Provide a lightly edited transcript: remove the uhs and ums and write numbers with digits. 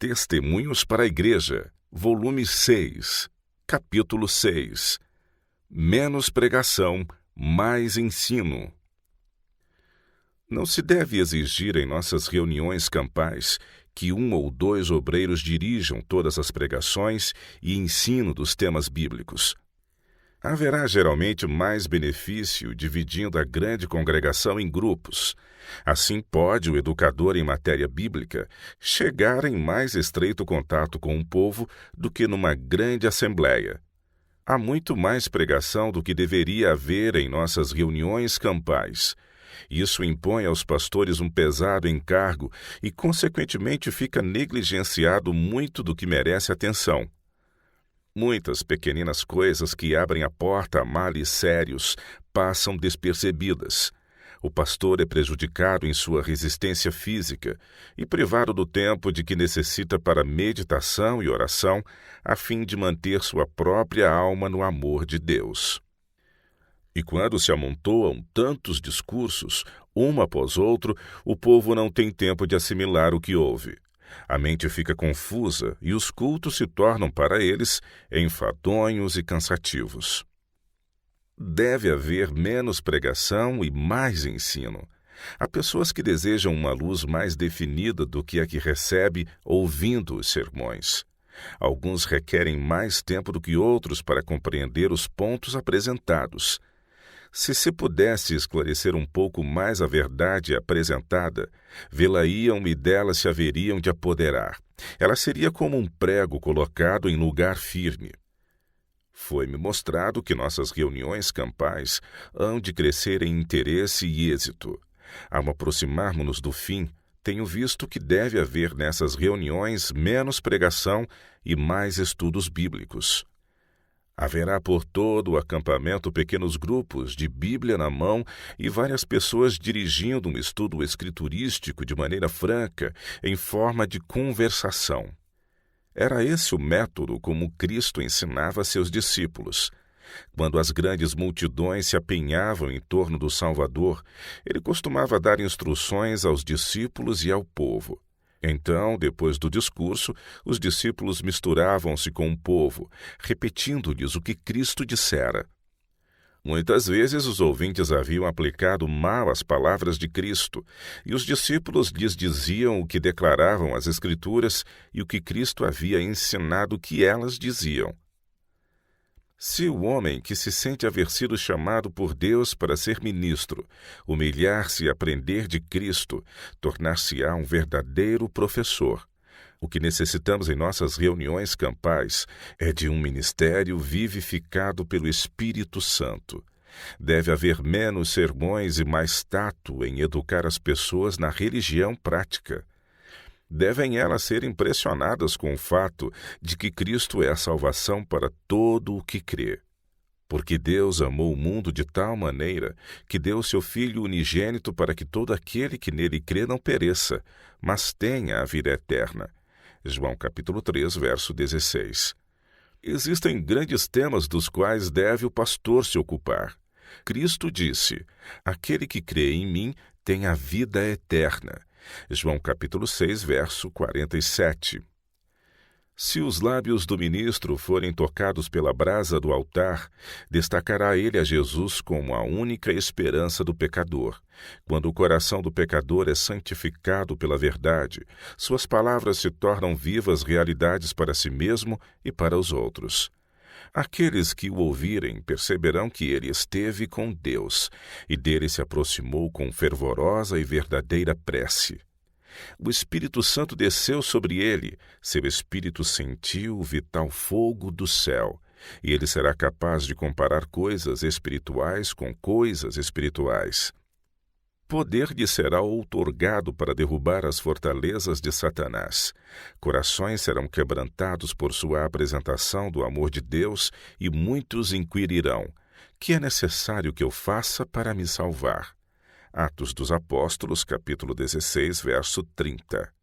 Testemunhos para a Igreja, volume 6, capítulo 6. Menos pregação, mais ensino. Não se deve exigir em nossas reuniões campais que 1 ou 2 obreiros dirijam todas as pregações e ensino dos temas bíblicos. Haverá geralmente mais benefício dividindo a grande congregação em grupos. Assim pode o educador em matéria bíblica chegar em mais estreito contato com o povo do que numa grande assembleia. Há muito mais pregação do que deveria haver em nossas reuniões campais. Isso impõe aos pastores um pesado encargo e, consequentemente, fica negligenciado muito do que merece atenção. Muitas pequeninas coisas que abrem a porta a males sérios passam despercebidas. O pastor é prejudicado em sua resistência física e privado do tempo de que necessita para meditação e oração, a fim de manter sua própria alma no amor de Deus. E quando se amontoam tantos discursos, um após outro, o povo não tem tempo de assimilar o que ouve. A mente fica confusa e os cultos se tornam para eles enfadonhos e cansativos. Deve haver menos pregação e mais ensino. Há pessoas que desejam uma luz mais definida do que a que recebe ouvindo os sermões. Alguns requerem mais tempo do que outros para compreender os pontos apresentados. Se pudesse esclarecer um pouco mais a verdade apresentada, vê-la-iam e dela se haveriam de apoderar. Ela seria como um prego colocado em lugar firme. Foi-me mostrado que nossas reuniões campais hão de crescer em interesse e êxito. Ao aproximarmos-nos do fim, tenho visto que deve haver nessas reuniões menos pregação e mais estudos bíblicos. Haverá por todo o acampamento pequenos grupos de Bíblia na mão e várias pessoas dirigindo um estudo escriturístico de maneira franca, em forma de conversação. Era esse o método como Cristo ensinava a seus discípulos. Quando as grandes multidões se apinhavam em torno do Salvador, ele costumava dar instruções aos discípulos e ao povo. Então, depois do discurso, os discípulos misturavam-se com o povo, repetindo-lhes o que Cristo dissera. Muitas vezes os ouvintes haviam aplicado mal as palavras de Cristo, e os discípulos lhes diziam o que declaravam as Escrituras e o que Cristo havia ensinado que elas diziam. Se o homem que se sente haver sido chamado por Deus para ser ministro, humilhar-se e aprender de Cristo, tornar-se-á um verdadeiro professor. O que necessitamos em nossas reuniões campais é de um ministério vivificado pelo Espírito Santo. Deve haver menos sermões e mais tato em educar as pessoas na religião prática. Devem elas ser impressionadas com o fato de que Cristo é a salvação para todo o que crê. Porque Deus amou o mundo de tal maneira que deu seu Filho unigênito para que todo aquele que nele crê não pereça, mas tenha a vida eterna. João capítulo 3, verso 16. Existem grandes temas dos quais deve o pastor se ocupar. Cristo disse: aquele que crê em mim tem a vida eterna. João capítulo 6, verso 47. Se os lábios do ministro forem tocados pela brasa do altar, destacará ele a Jesus como a única esperança do pecador. Quando o coração do pecador é santificado pela verdade, suas palavras se tornam vivas realidades para si mesmo e para os outros. Aqueles que o ouvirem perceberão que ele esteve com Deus e dele se aproximou com fervorosa e verdadeira prece. O Espírito Santo desceu sobre ele, seu espírito sentiu o vital fogo do céu, e ele será capaz de comparar coisas espirituais com coisas espirituais. Poder lhe será outorgado para derrubar as fortalezas de Satanás. Corações serão quebrantados por sua apresentação do amor de Deus e muitos inquirirão: que é necessário que eu faça para me salvar? Atos dos Apóstolos, capítulo 16, verso 30.